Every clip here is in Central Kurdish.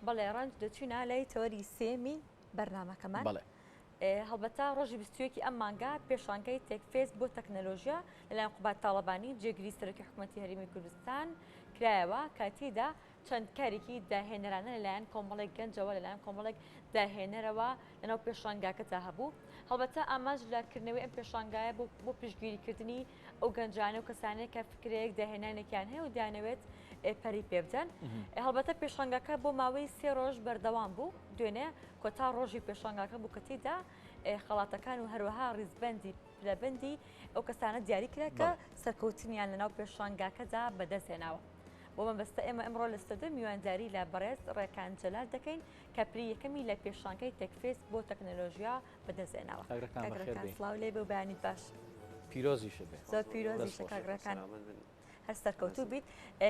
بەڵێ ڕەنج دەچوونە لای تەوەری سێمی بەرنامەکەمان بەڵێ هەڵبەتە ڕۆژی بیستویەکی ئەم مانگا پێشانگای تێکفێس بۆ تەکنەلۆژیا لەلایەن قوبات تاڵەبانی جێگیری سەرۆکی حکوومەتی هەرێمی کوردستان کرایەوە کاتیدا چەند کارێکی داهێنەرانە لەلایەن کۆمەڵێک گەنجەوە لەلایەن کۆمەڵێک داهێنەرەوە لەناو پێشانگاکەدا هەبوو هەڵبەتە ئاماژ لەکردنەوەی ئەم پێشانگایە بۆ پشتگیریکردنی ئەو گەنجانە و کەسانێک کە فکرەیەک داهێنانێکیان هەیە و دەیانەوێت پەری پێ بدەن هەڵبەتە پێشانگاکە بۆ ماوەی 3 ڕۆژ بەردەوام بوو دوێنێ کۆتا ڕۆژی پێشانگاکە بوو کەتیدا خەڵاتەکان و هەروەها ڕیزبەندی پلەبەندی ئەو کەسانە دیاری کرا کە سەرکەوتنیان لەناو پێشانگاکەدا بەدەستێناوە بۆ مەبەستە ئێمە ئەمڕۆ لە ستۆدیۆ میوانداری لە بەڕێز ڕێکان جەلال دەکەین کە پری یەکەمی لە پێشانگای تێکفێس بۆ تەکنەلۆژیا بەدەستێناوە سڵاو لێ بێ و بەیانیت باش پیرۆزیش بێ زۆر پیرۆزیشە کاگڕەکان هەر سەرکەوتوو بیت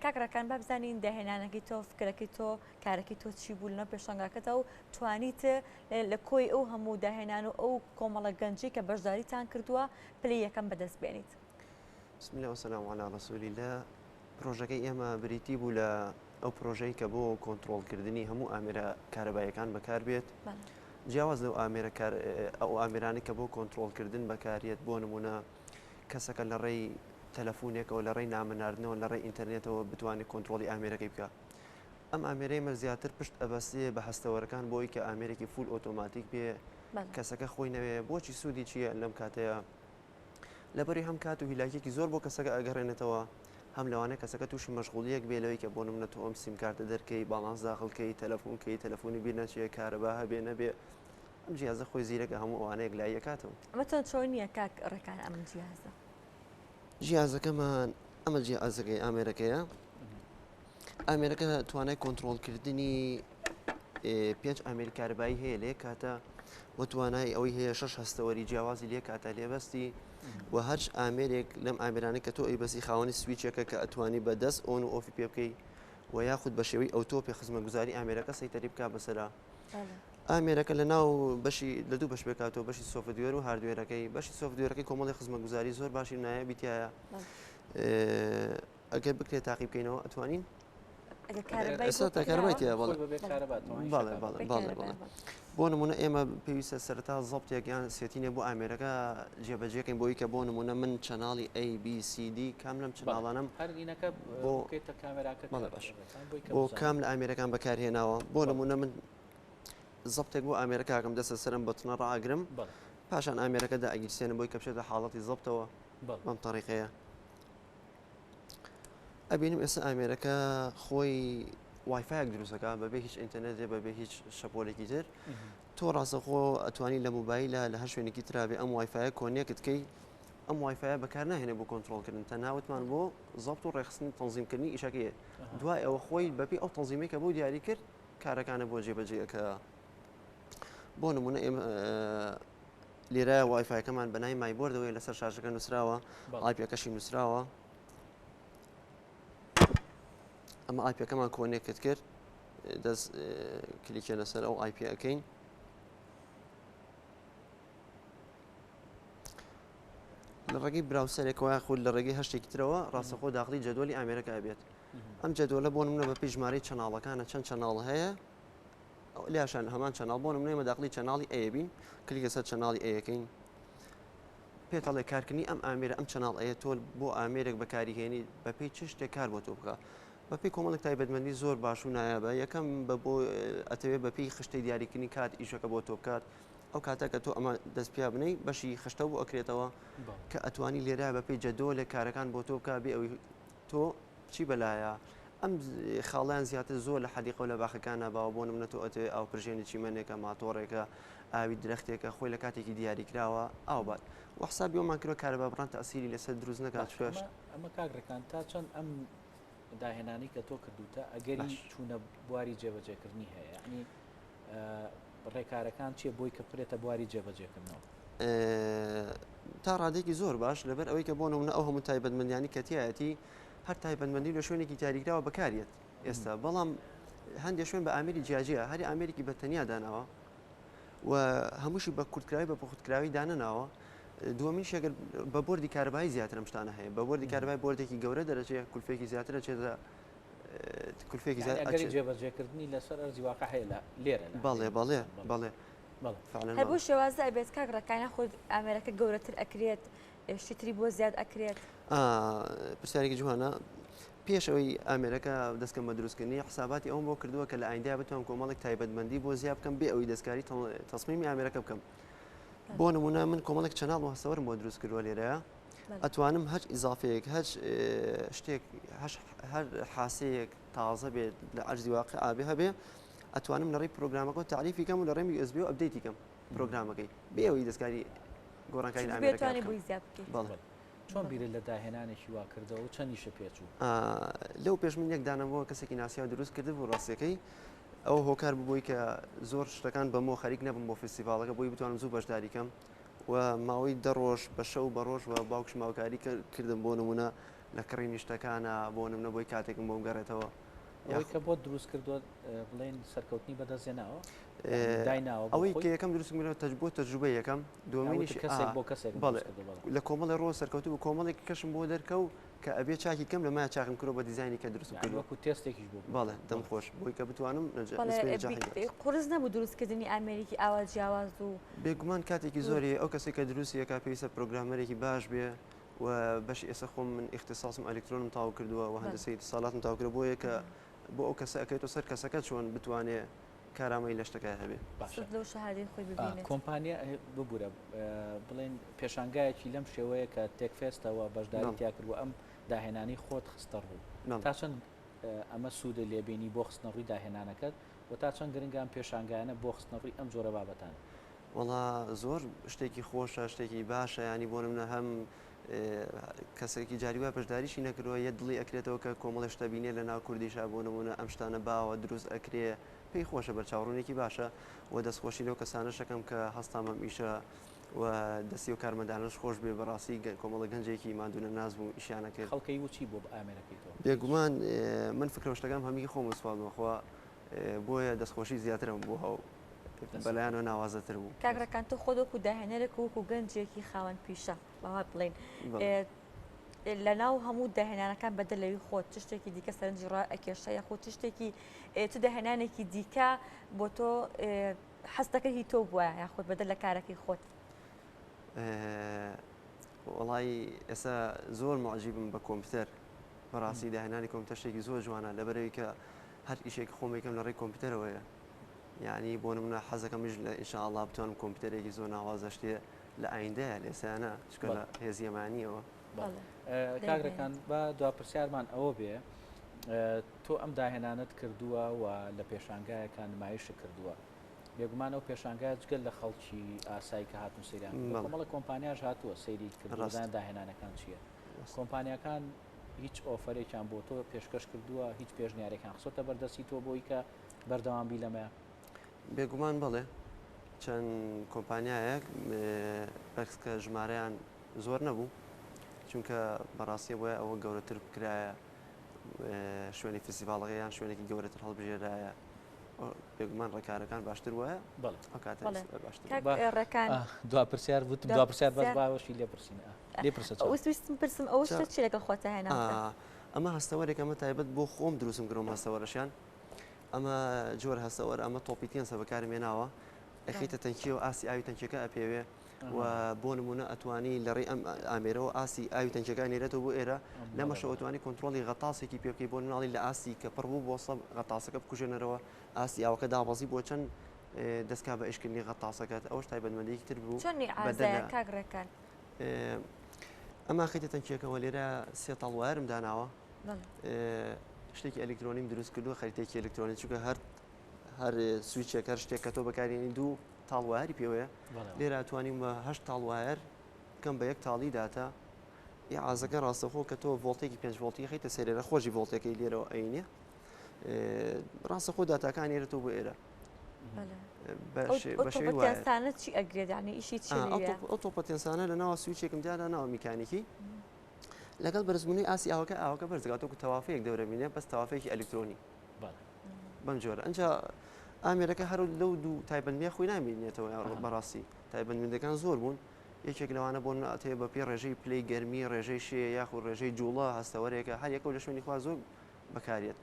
کاکڕەکان با بزانین داهێنانەکەی تۆ فکرەکەی تۆ کارەکەی تۆ چی بوو لەناو پێشانگاکەتە و توانیت لە کۆی ئەو هەموو داهێنان و ئەو کۆمەڵە گەنجی کە بەشداریتان کردووە پلی یەکەم بەدەست بێنیت بسم الله والسلام على رسول الله پرۆژەکەی ئێمە بریتی بوو لە ئەو پرۆژەی کە بۆ کۆنتترۆلکردنی هەموو ئامێرە کارەبایەکان بەکار بێت جیاواز لەو ئەو ئامێرانی کە بۆ کۆنتترۆلکردن بەکارێت بۆ نمونە کەسەکە لە ڕێی تەلەفۆنێکەوە لە ڕێی نامەناردنەوە لە ڕێی ئینتەرنێتەوە بتوانێت کۆنتترۆلی ئامێرەکەی بکە ئەم ئامێرەی مە زیاتر پشت ئەبەستێ بە هەستەوەرەکان بۆی کە ئامێرێکی فول ئۆتۆماتیک بێ کەسەکە خۆی نەوێ بۆچی سوودی چییە لەم کاتەیە لەبەری هەم کات و هیلاکێکی زۆر بۆ کەسەکە ئەگەڕێنێتەوە هەم لەوانەیە کەسەکە تووشی مەشغوڵیەک بێ لەوەی کە بۆ نمونە تۆ ئەم سیمکارتە دەرکەی باڵانس داخڵکەی تەلەفۆنکەی تەلەفۆنی بیر نەچێ کارەبا هەبێ نەبێ ئەم جیازە خۆی زیرەکە هەموو ئەوانەیەک لای یەکاتەوە ئەمە چۆن چۆن نییە کاک ڕێکان ئەم جیازە جیازەکەمان ئەمە جیازەکەی ئامێرەکەیە ئامێرەکە توانای کۆنتترۆلکردنی 5 ئامێری کارەبایی هەیە لێ کاتە وە توانای ئەوەی هەیە 6 هەستەوەری جیاوازی لێ کاتە لێبەستی و هەرچ ئامێرێک لەم ئامێرانە کە تۆ ئەیبەسی خاوەنی سویچێکە کە ئەتوانی بەدەست ئۆن و ئۆفی پێ بکەی و یاخود بە شێوەی ئەوتۆپی خزمەتگوزاری ئامێرەکە سەیتەری بکات بەسەرا ئامێرەکە لە ناو بەشی لە دوو بەش بکاتەوە بەشی سۆفتوێر و هاردوێرەکەی بەشی سۆفتوێرەکەی کۆمەڵی خزمەتگوزاری زۆر باشی نایە بیتایە ئەگەر بکرێت تاقی بکەینەوە ئەتوانین بۆ نمونە ئێمە پێویستە سەرتا زەبتێکیان سێتینێ بۆ ئامێرەکە جێبەجێکەین بۆی کە بۆ نمونە من چەناڵی ABCD کام لەم چناڵانم بۆ کام لە ئامێرەکان بەکارهێناوە بۆ نمونە من زەبتێک بۆ ئامێرەکەکەم دەستە سرم بەتنە ڕاگرم پاشان ئامێرەکەدا ئەگیرسێنە بۆی کە بچێتە حاڵەتی زەبتەوە بەم تەریقەیە ئەبینم ئێستا ئامێرەکە خۆی وایفایەک دروستەکە بەبێ هیچ ئینتەرنێتێ بەبێ هیچ شەپۆلێکی تر تۆ ڕاستەخۆ ئەتوانی لە موبایلە لە هەر شوێنێکی ترابێ ئەم وایفایە کۆنیەکتکەی ئەم وایفایە بەکار ناهێنێ بۆ کۆنتترۆلکردن تەناوتمان بۆ زەبت و ڕێخستنی تەنزیمکردنی ئیشەکەیە دوای ئەوە خۆی بەپی ئەو تەنزیمێکە بۆ دیاری کرد کارەکانە بۆ جێبەجێەکە بۆ نمونە ئێمە لێرە وایفایەکەمان بەنای مایبۆردەوەی لەسەر شاشەکە نووسراوە ئایپەکەشی نووسراوە ئەمە ئایپەکەمان کۆنێکت کرد دەست کلیکە لەسەر ئەو ئایپی ئەەکەین لە ڕێگەی براوسەرێکەوە خود لە ڕێگەی هەشتێکی ترەوە ڕاستەخۆ داخلی جەدوەلی ئامێرەکە ئەبێت ئەم جەدوەلە بۆ نمونە بەپی ژمارەی چەناڵەکانە چەند چەناڵ هەیە لاشان هەمان چەناڵ بۆ نمونەیەمە داخلی چەناڵی ئەیەبین کلیکە سەر چەناڵی ئەیەکەین پێتەڵێ کارکردنی ئەم ئامێرە ئەم چەناڵ ئەیە تۆ بۆ ئامێرێک بەکاریهێنی بەپی چ شتێک کار بۆ تۆ بکە بەپی کۆمەڵێک تایبەتمەندی زۆر باش و نایابە یەکەم بە بۆ ئەتەوێت بەپی خشتەی دیاریکردنی کات ئیشەکە بۆ تۆ بکات ئەو کاتە کە تۆ ئەمە دەست پیا بنەی بەشی خشتە بۆ ئەکرێتەوە کە ئەتوانی لێرە بەپی جەدۆ لە کارەکان بۆ تۆ بکە بێ ئەوی تۆ چی بەلایە ئەم خاڵیان زیاتر زۆر لە حەدیقە و لە باخەکانە باوە بۆ نمونە تۆ ئەتەوێت ئاو پرژێنی چیمەنێکە ماتۆڕێکە ئاوی درەختێکە خۆی لە کاتێکی دیاریکراوە ئاو بات وەحسابی ئەومان کردوە کارە بەڕان تەسیری لەسەر دروست نەکات شوێش ئەمە کاگڕەکان تا چەند ئەم داهێنانی کە تۆ کردوتە ئەگەری چوونە بواری جێبەجێکردنی هەیە ینی ڕێکارەکان چیە بۆی کە بکرێتە بواری جێبەجێکردنەوە تا ڕادێکی زۆر باش لەبەر ئەوەی کە بۆ نمونە ئەو هەموو تایبەتمەندیانی کەتیایەتی هەر تایبەتمەندی لە شوێنێکی تاریکراوە بەکارێت ئێستا بەڵام هەندێک شوێن بە ئامێری جیاجیە هەری ئامێرێکی بەتەنیا داناوە و هەمووشی بە کورتکراوی بە پخوتکراوی دانەناوە دووەمین شەگەر بە بۆردی کارەبایی زیاتر ئەم شتانە هەیە بە بۆردی کارەبای بۆردێکی گەورە دەرەچێت کولفێکی زیاتر دەچێتە کولفێکی ئەگەری جێبەجێکردنی لەسەر ئەرزی واقع هەیە لێرە بەڵێ بەڵێ بەڵێ هەر بۆ شێوازە ئەبێت کاگڕەکانە خۆ ئامێرەکە گەورەتر ئەکرێت شتری بۆ زیاد ئەکرێت پرسیارێکی جوانە پێشەوەی ئامێرەکە دەستکەم بە دروستکردنی حساباتی ئەوم بۆ کردووە کە لە ئایندا بتوانم کۆمەڵێک تایبەتمەندی بۆ زیاد بکەم بێ ئەوەی دەستکاری تەسمیمی ئامێرەکە بکەم بۆ نمونە من کۆمەڵێک چەناڵ هەستەوەرم بۆ دروست کردووە لێرەیە ئەتوانم هەر ئیزافەیەک شتێک هەر حاسەیەک تازە بێت لە عەرزی واقع ئابێ هەبێ ئەتوانم لەڕێی پرۆگرامەکە تعریفی کەم و لە ڕێمی USB و ئەپدەیتی کەم پرۆگرامەکەی بێ ئەوەی دەستکاری گۆڕانکاری ئامێرەکە بۆی زیاد بکەیت بەڵێ چۆن بیرە لە داهێنانێکی وا کردەوە و چەندیشە پێچوو لەو پێش من یەک دانەوە کەسێکی ناسیاوە دروست کرد بۆ ڕاستیەکەی ئەوە هۆکار ببووی کە زۆر شتەکان بەمۆ خەریک نەبم بۆ فستیڤالەکە بۆی بتوانم زوو بەشداری کەم و ماوەی دە ڕۆژ بە شەو بە ڕۆژ و باوکش ماوکاری کردم بۆ نمونە لە کڕینی شتەکانە بۆ نمونە بۆی کاتێکم بۆم گەڕێتەوە ئەوەی کە بۆ دروست کردووە بڵێن سەرکەوتنی بەدەستێناوە ئەوەی کە یەکەم دروست بۆ تەجروبە یەکەم دومینیش بۆ کەسێک لە کۆمەڵی ڕۆ سەرکەوتو و کۆمەڵێکی کەشم بۆ دەرکەو کە ئەبێ چاکی کەم لە مای چاکم کرۆ بە دیزایانی کە دروست وەکو تێستێکیش بوو بەڵێ دەم خۆش بۆی کە بتوانم قرس نەبوو دروستکردنی ئامریکی ئاوا جیاواز و بێگومان کاتێکی زۆری ئەو کەسێک کە دروستی کا پێویستە پرۆگرامەرێکی باش بێ و بەش ئێستا خۆم من اختصاصم ئەلکترۆنم تاو کردووە و هەندسەی ساڵاتم تاو کرد بۆیە کە بۆ ئەو کەسە ئەەکەیتەوە سەر کەسەکە چۆن بتوانێت کارامەی لە شتەکە هەبێ لەو شەهادەی خۆی ببینێت کۆمپانیا ببوورە بڵێن پێشانگایەکی لەم شێوەیە کە تێکفێستەوە بەشداری تیا کردووە ئەم داهێنانی خۆت خستە ڕوو تا چەند ئەمە سوودە لێبینی بۆ خستنەڕووی داهێنانەکەت و تا چەند گرنگان پێشانگایانە بۆ خستنەڕووی ئەم جۆرە بابەتان وەڵا زۆر شتێکی خۆشە شتێکی باشە ینی بۆ منە هەم کەسێکی جاریوا پشداریشی نەکردەوە یە دڵی ئەکرێتەوە کە کۆمەڵی شتە بینێ لە ناو کوردیشا بۆ نمونە ئەم شتانە باوە دروست ئەکرێ پێی خۆشە بەرچاوڕوونێکی باشە و دەستخۆشی لەو کەسانە شەکەم کە هەستامە ئیشە و دەستی و کارمەدانش خۆش بێ بەڕاستی کۆمەڵە گەنجێکی مادونە ناز بوو ئیشانەکرد خەڵکەی وچی بۆ ئامێرەکەیتەوە بێگومان من فکرە شتەکەم هەمی خۆم وسپالمەخوا بۆیە دەستخۆشی زیاترم بۆ هەو بەلایەن و ناوازەتر بوو کاگڕەکان تۆ خۆدۆک و داهێنەرێک وەکو گەنجێکی خاوەن پیشە بەوا بڵێن لە ناو هەموو داهێنانەکان بەدەلەوی خۆت چ شتێکی دیکە سەرنجی ڕا ئەکێشە یاخۆ چ شتێکی چ داهێنانێکی دیکە بۆ تۆ حەستەکەی تۆ بووە یاخۆت بەدەل لە کارەکەی خۆت وڵی ئێستا زۆر معجیبم بە کۆمپیوتەر بەڕاستی داهێنانی کۆمپیوتەر شتێکی زۆر جوانە لەبەرەوەی کە هەر ئیشێکی خۆمێکم لە ڕێی کۆمپیوتەرەوەیە یعنی بۆ نمونە حەزەکەمیش لە ئینشاءالله بتوانم کۆمپیوتەرێکی زۆر ناوازە شتێ لە ئایندەیە لێسانە چکە لە هێزیەمانیەوە کاگرەکان بە دوپرسیارمان ئەوە بێ تۆ ئەم داهێنانت کردووە و لە پێشانگایەکان نمایشە کردووە بێگومان ئەو پێشانگای جگەل لە خەڵکی ئاسایی کە هاتون سەیران کۆمەڵە کۆمپانیاش هاتووە سەیری کردوەدان داهێنانەکان چییە کۆمپانیەکان هیچ ئۆفرێکیان بۆ تۆ پێشکەش کردووە هیچ پێشنیارێکان خسۆتە بەردەستی تۆ بۆی کە بەردەوام بی لەمە بێگومان بڵێ چەند کۆمپانیایەک بەرز کە ژمارەیان زۆر نەبوو چونکە بەڕاستی بۆیە ئەوە گەورەتر بکرایە شوێنی فستیڤالەکەیان شوێنێکی گەورەتر هەڵبژێرایە بێگومان ڕێکارەکان باشتر وایە ڕێکان دوپرسیار وت دوپرسیار بەس باوەشی لێپرسم پرسم ئەوە شتە چی لەگەڵ خۆتە هێنا ئەمە هەستەوەرێک ئەمە تایبەت بۆ خۆم دروستم کردم هەستەوەرەشیان ئەمە جۆر هەستەوەر ئەمە تۆپیتێنسە بەکارم هێناوە ئەخیتە تەنکی و ئاسی ئاوی تەنکیەکە ئەپێوێ و بۆ نمونە ئەتوانی لە ڕێی ئەم ئامێرەوە ئاسی ئاوی تەنکیەکە نێرێتەوە بۆ ئێرە لەمەشە ئەتوانی کۆنتترۆلی غەتاسێکی پێبکەی بۆ ناڵی لە ئاسی کە پڕ بوو بۆ سە غەتاسەکە بکوژێنەرەوە ئاسی ئاوەکە دابەزی بۆ چەند دەستکا بە ئشکردنی غەتاسەکەت ئەوش تایبەتمەندێکی تر بوو کاگڕەکان ئەما خیتە تەنکیەکەەوە لێرە سێ تاڵوارم داناوە شتێکی ئەلکترۆنیم دروست کردو خەریتێکی ئەلکترۆنی چووکە هەر سویچێک هەر شتێک کە تۆ بەکارێنی دوو تاڵواری پێوەیە لێرە ئەتوانیم بە هەشت تاڵوایر کەم بە یەک تاڵی داتا یا ئازەکە ڕاستەخۆ کە تۆ ڤۆڵتێکی 5 ڤۆڵتی خیتە سێرێرە خۆشی ڤۆڵتەکەی لێرەوە ئەینێ ڕاستەخۆ داتاکان ئێرەتەوە بۆ ئێرە ئۆتۆپۆتێنسانە چی ئەگرێت یعنی ئیشی چی ئۆتۆپۆتێنسانە لە ناوە سویچێکم دادا ناوە میکانیکی لەگەڵ بەرزبوونی ئاسی ئاوەکە بەرزگاتۆکو تەوافەیەک دەورەبینێ بەس تەوافەیەکی ئەلکترۆنی بەم جۆرە ئەنج ئامێرەکە هەرو لەو دوو تایبەتمەندی خۆی نامێنێتەوە بەڕاستی تایبەتمەندەکان زۆر بوون یەکێک لەوانە بۆ ئەتێ بە پێ ڕێژەی پلەی گەرمی ڕێژەی شێ یاخود ڕێژەی جوڵە هەستەوەرێکە هەر یەکە لە شوێنی خوا زۆر بەکارێت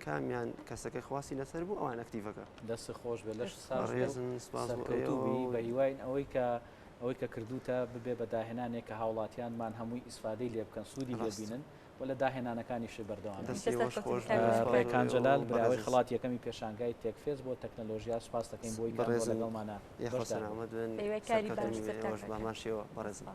کامیان کەسەکە خواسی لەسەر بوو ئەوان ئەکتیڤەکە دەست خۆش بێ لەش ساز ڕێزن سپاس بۆ سەرکەوتوبی بە ئێوە. هیواین ئەوەی کە کردوتە ببێ بە داهێنانێک کە هاوڵاتیانمان هەمووی ئیسفادەی لێ بکەن سوودی لێبینن و لە داهێنانەکانیشی بەردەوام دەستی وەش خۆش ڕێکان جەلال براوی خڵات یەکەمی پێشانگای تێکفێز بۆ تەکنەلۆژیا سپاس دەکەین بۆی کار لەگەڵمانە یەخۆ سەلامەت بن پەیوەی کاری سەرکەوتنی باش ئێوەش باماشیەوە بەڕێزم.